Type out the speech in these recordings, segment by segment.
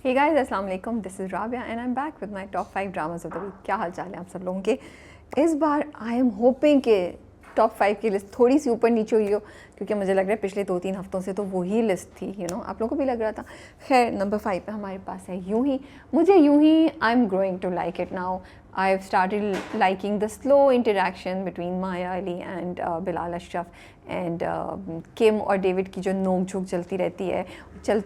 हे guys, अस्सलाम वालेकुम, this is Rabia and I am back with my top 5 dramas of the week. क्या हाल चाल है आप सब लोगों के? इस बार आई एम होपिंग कि टॉप 5 की लिस्ट थोड़ी सी ऊपर नीचे हुई हो, क्योंकि मुझे लग रहा है पिछले 2-3 हफ्तों से तो वही लिस्ट थी, आप लोगों को भी लग रहा था। खैर, नंबर 5 पे हमारे पास है यूं ही। मुझे यूं ही I am growing to like it now. I have started liking the slow interaction between Maya Ali and Bilal Ashraf and Kim और डेविड की जो नोक झोंक चलती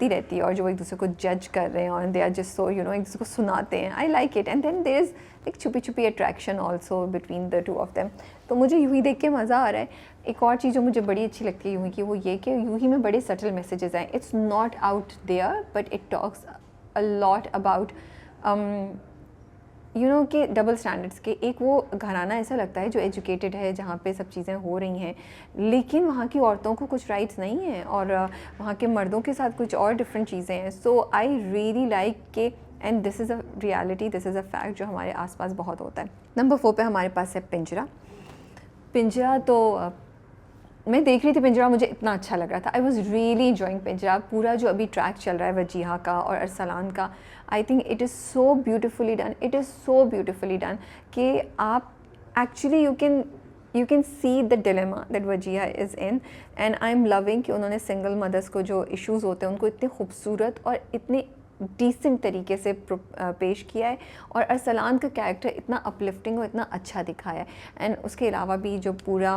रहती है और जो एक दूसरे को जज कर रहे हैं और दे आर जस्ट सो एक दूसरे को सुनाते हैं। I like it and then there is एक छुपी छुपी attraction also between the two of them. तो मुझे यूं ही देख के मज़ा आ रहा है। एक और चीज़ जो मुझे बड़ी अच्छी लगती है यूं ही की, वो ये कि यूं ही में बड़े सटल मैसेजेस हैं। It's not out there but it talks a lot about कि डबल स्टैंडर्ड्स के। एक वो घराना ऐसा लगता है जो एजुकेटेड है, जहाँ पे सब चीज़ें हो रही हैं, लेकिन वहाँ की औरतों को कुछ राइट्स नहीं हैं और वहाँ के मर्दों के साथ कुछ और डिफरेंट चीज़ें हैं। सो आई रियली लाइक के and this is a reality, this is a fact जो हमारे आसपास बहुत होता है। नंबर 4 पे हमारे पास है पिंजरा। पिंजरा तो मैं देख रही थी पिंजरा, मुझे इतना अच्छा लग रहा था। आई वॉज़ रियली इंजॉइंग पिंजरा। पूरा जो अभी ट्रैक चल रहा है वजीहा का और अरसलान का, I think it is so beautifully done, it is so beautifully done कि आप actually you can see the dilemma that Wajiha is in and I am loving कि उन्होंने सिंगल मदर्स को जो इश्यूज़ होते हैं उनको इतने खूबसूरत और इतने डिसेंट तरीके से पेश किया है और अरसलान का कैरेक्टर इतना अपलिफ्टिंग और इतना अच्छा दिखाया है। एंड उसके अलावा भी जो पूरा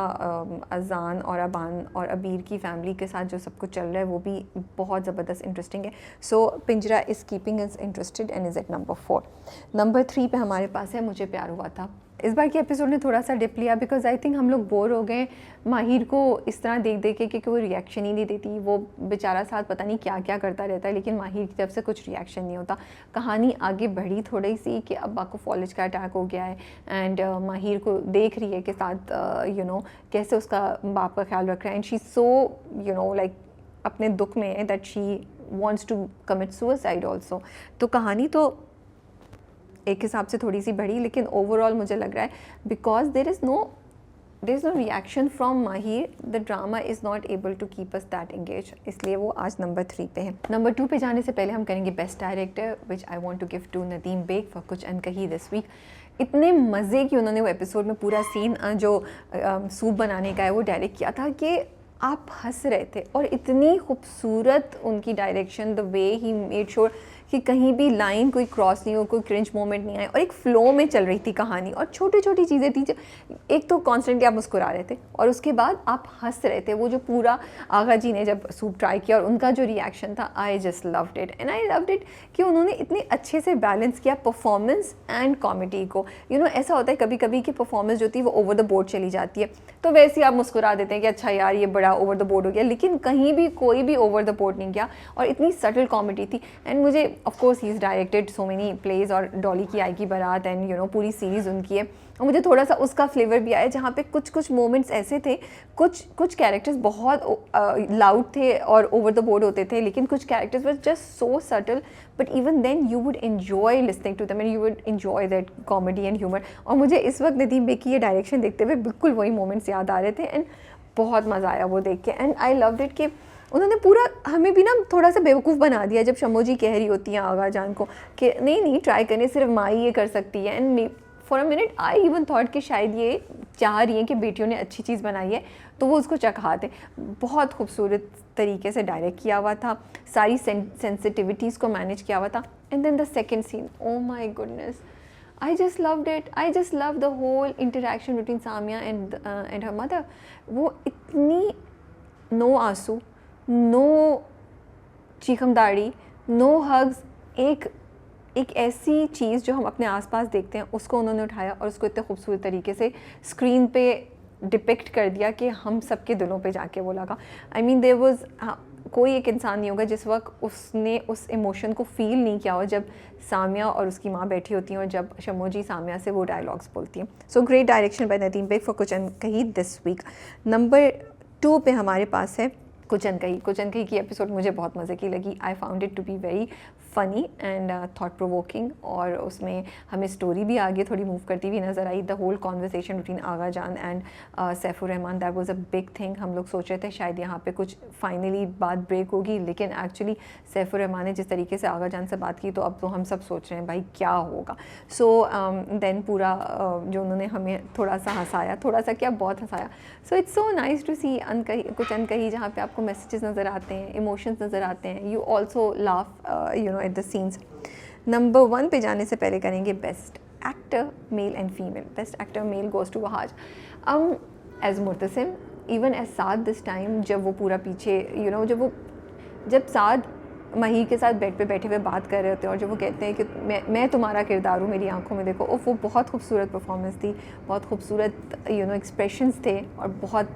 अजान और अबान और अबीर की फैमिली के साथ जो सब कुछ चल रहा है वो भी बहुत ज़बरदस्त इंटरेस्टिंग है। So Pinjra is keeping is interested and is at number 4। Number 3 पे हमारे पास है मुझे प्यार हुआ था। इस बार के एपिसोड ने थोड़ा सा डिप लिया बिकॉज आई थिंक हम लोग बोर हो गए माहिर को इस तरह देख के क्योंकि वो रिएक्शन ही नहीं देती। वो बेचारा साथ पता नहीं क्या क्या करता रहता है, लेकिन माहिर की तरफ से कुछ रिएक्शन नहीं होता। कहानी आगे बढ़ी थोड़ी सी कि अब्बा को फॉलेज का अटैक हो गया है एंड माहिर को देख रही है के साथ कैसे उसका बाप का ख्याल रख रहा है एंड शी सो लाइक अपने दुख में है that she wants to commit suicide also. तो कहानी तो एक हिसाब से थोड़ी सी बढ़ी, लेकिन ओवरऑल मुझे लग रहा है because there is no reaction from Mahir, the drama is not able to keep us that engage, इसलिए वो आज नंबर 3 पे है। नंबर 2 पे जाने से पहले हम करेंगे best director, which I want to give to Nadeem Baig for Kuch Ankahi this week. इतने मज़े की उन्होंने वो एपिसोड में पूरा सीन जो सूप बनाने का है वो डायरेक्ट किया था कि आप हंस रहे थे और इतनी खूबसूरत उनकी direction, the way he made sure कि कहीं भी लाइन कोई क्रॉस नहीं हो, कोई क्रिंज मोमेंट नहीं आए और एक फ़्लो में चल रही थी कहानी और छोटी छोटी चीज़ें थी। एक तो कॉन्स्टेंटली आप मुस्कुरा रहे थे और उसके बाद आप हंस रहे थे। वो जो पूरा आगा जी ने जब सूप ट्राई किया और उनका जो रिएक्शन था, I just loved it and I loved it कि उन्होंने इतने अच्छे से बैलेंस किया परफॉर्मेंस एंड कॉमेडी को। ऐसा होता है कभी कभी कि परफॉर्मेंस जो थी वो ओवर द बोर्ड चली जाती है, तो वैसे ही आप मुस्कुरा देते हैं कि अच्छा यार ये बड़ा ओवर द बोर्ड हो गया, लेकिन कहीं भी कोई भी ओवर द बोर्ड नहीं गया और इतनी सटल कॉमेडी थी। एंड मुझे of course he is directed so many plays और डॉली की आई की बारात एंड पूरी सीरीज़ उनकी है और मुझे थोड़ा सा उसका फ्लेवर भी आया जहाँ पे कुछ मोमेंट्स ऐसे थे, कुछ कैरेक्टर्स बहुत लाउड थे और ओवर द बोर्ड होते थे, लेकिन कुछ characters were just so subtle but even then you would enjoy listening to them and you would enjoy that comedy and humour. और मुझे इस वक्त नदीम बेग की ये डायरेक्शन देखते हुए बिल्कुल वही मोमेंट्स याद आ रहे थे एंड बहुत मज़ा आया वो देख के। एंड आई लव्ड इट कि उन्होंने पूरा हमें भी ना थोड़ा सा बेवकूफ़ बना दिया जब शम्मो जी कह रही होती हैं आगा जान को कि नहीं ट्राई करने सिर्फ माँ ही ये कर सकती है। And for a minute I even thought कि शायद ये चाह रही हैं कि बेटियों ने अच्छी चीज़ बनाई है तो वो उसको चखा दें। बहुत खूबसूरत तरीके से डायरेक्ट किया हुआ था, सारी सेंसिटिविटीज़ को मैनेज किया हुआ था। And then the second scene, oh my goodness, I just loved it. I just loved the whole interaction between Samia and her mother. वो इतनी नो आंसू, नो चीखम दाढ़ी, नो हग्स, एक ऐसी चीज़ जो हम अपने आसपास देखते हैं उसको उन्होंने उठाया और उसको इतने खूबसूरत तरीके से स्क्रीन पे डिपिक्ट कर दिया कि हम सबके दिलों पे जाके वो लगा। आई मीन देयर वाज कोई एक इंसान नहीं होगा जिस वक्त उसने उस इमोशन को फील नहीं किया हो जब सामिया और उसकी माँ बैठी होती हैं और जब शम्मो जी सामिया से वो डायलॉग्स बोलती हैं। So great direction by Nadeem Baig for Kuch Ankahi this week. Number 2 पे हमारे पास है कुछ अनकही की एपिसोड मुझे बहुत मज़े की लगी। I found it to be very funny and thought provoking, और उसमें हमें स्टोरी भी आगे थोड़ी मूव करती हुई नज़र आई. द होल कॉन्वर्सेशन बिटवीन आगा जान and Saifur Rahman, that was a big thing. हम लोग सोच रहे थे शायद यहाँ पे कुछ फाइनली बात ब्रेक होगी, लेकिन एक्चुअली सैफुर रहमान ने जिस तरीके से आगा जान से बात की तो अब तो हम सब सोच रहे हैं भाई क्या होगा. सो देन पूरा जो उन्होंने हमें थोड़ा सा हंसाया, थोड़ा सा क्या बहुत हंसाया. So it's so nice to see कुछ अनकही जहाँ पे आपको मैसेजेस नज़र आते हैं, इमोशंस नज़र आते हैं. You also laugh at the scenes. Number 1 पे जाने से पहले करेंगे best actor male and female. Best actor male goes to Wahaj. As Murtasim, even as Saad this time, जब वो पूरा पीछे जब साद मही के साथ बेड पे बैठे हुए बात कर रहे होते हैं और जब वो कहते हैं कि मैं तुम्हारा किरदार हूँ, मेरी आंखों में देखो, वो बहुत खूबसूरत परफॉर्मेंस थी, बहुत खूबसूरत एक्सप्रेशंस थे, और बहुत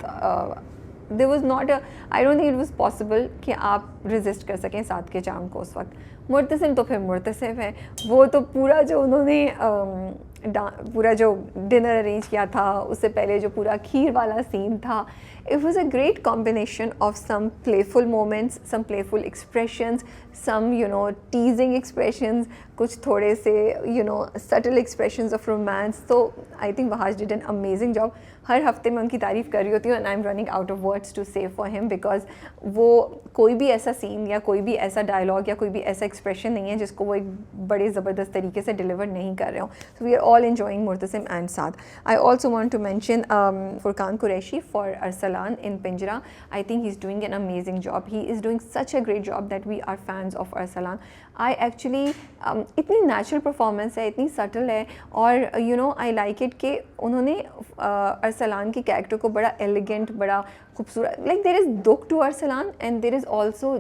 there was not I don't think it was possible कि आप रेजिस्ट कर सकें साथ के चार्म को उस वक्त. मुर्तसिम तो फिर मुर्तसिम है, वो तो पूरा जो उन्होंने पूरा जो डिनर अरेंज किया था, उससे पहले जो पूरा खीर वाला सीन था, it was a great combination of some playful moments, some playful expressions, some teasing expressions, कुछ थोड़े से subtle expressions of romance. So I think Wahaj did an amazing job. हर हफ्ते मैं उनकी तारीफ़ कर रही होती हूँ, and I'm running out of words to say for him, because वो कोई भी ऐसा सीन या कोई भी ऐसा डायलॉग या कोई भी ऐसा एक्सप्रेशन नहीं है जिसको वो एक बड़े ज़बरदस्त तरीके से डिलीवर नहीं कर रहे हो. So we are all enjoying Murtasim and Saad. I also want to mention Furqan Qureshi for Arsalan in Pinjra. I think he's doing an amazing job. He is doing such a great job that we are fans of Arsalan. I actually इतनी natural performance है, इतनी subtle है, और आई like it कि उन्होंने अरसलान के character को बड़ा एलिगेंट, बड़ा खूबसूरत, लाइक देयर इज़ दुख to Arsalan and there is also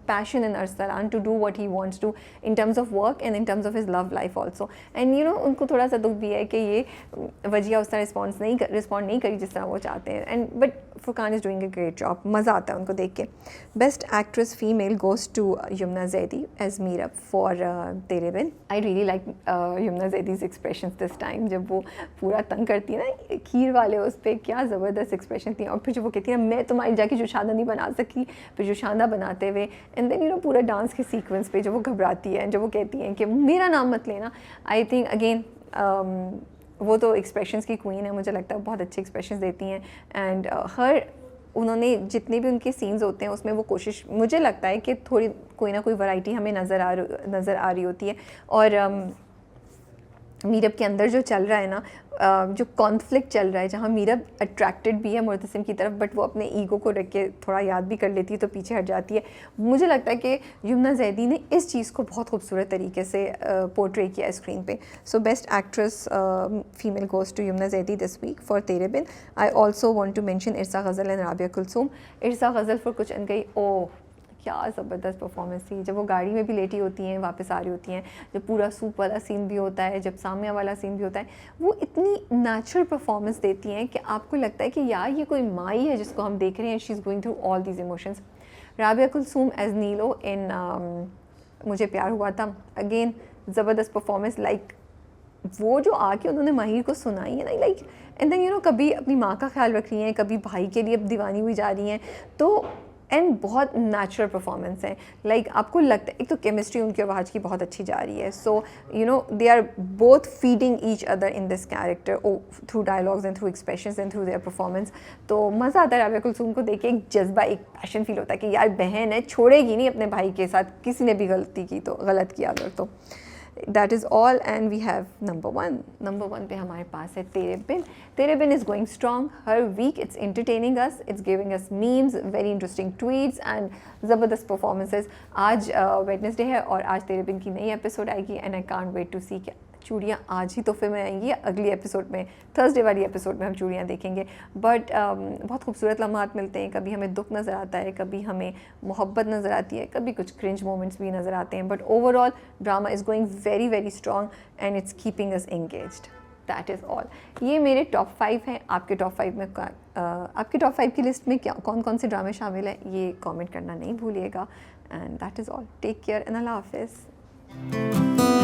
passion in Arsalan to do what he wants to in terms of work and in terms of his love life also. And उनको थोड़ा सा दुख भी है कि ये वजिया उस तरह रिस्पॉन्ड नहीं करी जिस तरह वो चाहते हैं. And but Furqan is doing a great job, मज़ा आता है उनको देख के. Best actress female goes to Yumna Zaidi as Meerab for Tere Bin. I really like Yumna Zaidi's expressions this time, जब वो पूरा तंग करती है ना खीर वाले उस पर, क्या ज़बरदस्त एक्सप्रेशन थी. और फिर जब वो कहती है मैं तुम्हारी जाके जुशादा नहीं बना सकी, फिर जुशादा बनाते हुए, एंड देन पूरा डांस के सीक्वेंस पे जब वो घबराती है, जब वो कहती हैं कि मेरा नाम मत लेना. आई थिंक अगेन वो तो एक्सप्रेशंस की क्वीन है, मुझे लगता है बहुत अच्छे एक्सप्रेशंस देती हैं. एंड उन्होंने जितने भी उनके सीन्स होते हैं उसमें वो कोशिश, मुझे लगता है कि थोड़ी कोई ना कोई वैरायटी हमें नज़र आ रही होती है. और मीरब के अंदर जो चल रहा है ना, जो कॉन्फ्लिक्ट चल रहा है, जहाँ मीरब अट्रैक्टेड भी है मुर्तसिम की तरफ, बट वो अपने ईगो को रख के थोड़ा याद भी कर लेती है तो पीछे हट जाती है. मुझे लगता है कि यमुना जैदी ने इस चीज़ को बहुत खूबसूरत तरीके से पोर्ट्रे किया स्क्रीन पे. So best actress female goes to Yumna Zaidi this week for Tere Bin. I also want to mention Irsa Ghazal and Rabia Kulsoom. Irsa Ghazal for Kuch Ankahi, ओह क्या ज़बरदस्त परफॉर्मेंस थी. जब वो गाड़ी में भी लेटी होती हैं, वापस आ रही होती हैं, जब पूरा सूप वाला सीन भी होता है, जब सामिया वाला सीन भी होता है, वो इतनी नेचुरल परफॉर्मेंस देती हैं कि आपको लगता है कि यार ये कोई माई है जिसको हम देख रहे हैं. She is going through all these emotions. Rabia Kulsoom as Neelo in मुझे प्यार हुआ था, अगेन ज़बरदस्त परफॉर्मेंस. लाइक वो जो आके उन्होंने माहिर को सुनाई है ना, लाइक एंड देन कभी अपनी माँ का ख्याल रख रही हैं, कभी भाई के लिए दीवानी हुई जा रही हैं, तो एंड बहुत नेचुरल परफॉर्मेंस है. लाइक आपको लगता है एक तो केमिस्ट्री उनकी और वहाज की बहुत अच्छी जा रही है. So they are both feeding each other in this character through dialogues and through expressions and through their performance. तो मज़ा आता है राबिया कुलसूम को देख के, एक जज्बा, एक पैशन फील होता है कि यार बहन है, छोड़ेगी नहीं अपने भाई के साथ, किसी ने भी गलत किया अगर तो. That is all, and we have number one पे हमारे पास है तेरे बिन. तेरे बिन is going strong. Her week it's entertaining us, it's giving us memes, very interesting tweets and ज़बरदस्त performances. आज Wednesday है और आज तेरे बिन की नई एपिसोड आएगी, and I can't wait to see क्या चूड़ियाँ आज ही तोहफे में आएंगी, अगली एपिसोड में, थर्सडे वाली एपिसोड में हम चूड़ियाँ देखेंगे. बट बहुत खूबसूरत लम्हात मिलते हैं. कभी हमें दुख नज़र आता है, कभी हमें मोहब्बत नज़र आती है, कभी कुछ क्रिंज मोमेंट्स भी नज़र आते हैं. But overall drama is going very very strong and it's keeping us engaged. That is all. ये मेरे टॉप 5 हैं. आपके टॉप 5 में आपके टॉप 5 की लिस्ट में क्या कौन कौन से ड्रामे शामिल हैं, ये कमेंट करना नहीं भूलिएगा. And that is all. Take care and अल्लाह हाफिज़.